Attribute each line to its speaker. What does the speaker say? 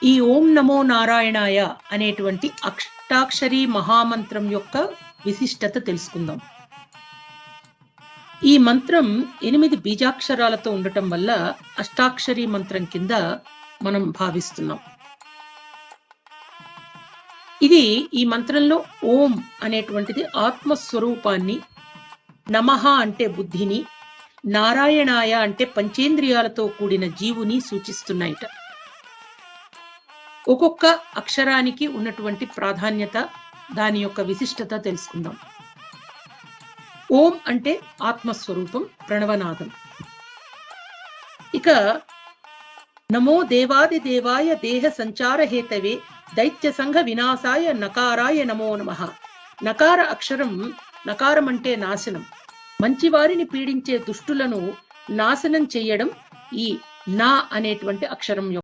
Speaker 1: ఈ ఓం నమో నారాయణాయ అనేటువంటి అష్టాక్షరి మహామంత్రం యొక్క విశిష్టత తెలుసుకుందాం. ఈ మంత్రం 8 బీజాక్షరాలతో ఉండటం వల్ల అష్టాక్షరి మంత్రం కింద మనం భావిస్తున్నాం. ఇది ఈ మంత్రంలో ఓం అనేటువంటిది ఆత్మస్వరూపాన్ని, నమః అంటే బుద్ధిని, నారాయణాయ అంటే పంచేంద్రియాలతో కూడిన జీవుని సూచిస్తున్నాయిట. ఒక్కొక్క అక్షరానికి ఉన్నటువంటి ప్రాధాన్యత, దాని యొక్క విశిష్టత తెలుసుకుందాం. ఓం అంటే ఆత్మస్వరూపం, ప్రణవనాదం. ఇక నమో దేవాది దేవాయ దేహ సంచార హేతవే దైత్య సంఘ వినాశాయ నకారాయ నమో నమః. నకార అక్షరం, నకారం అంటే నాశనం, మంచివారిని పీడించే దుష్టులను నాశనం చేయడం ఈ నా అనేటువంటి అక్షరం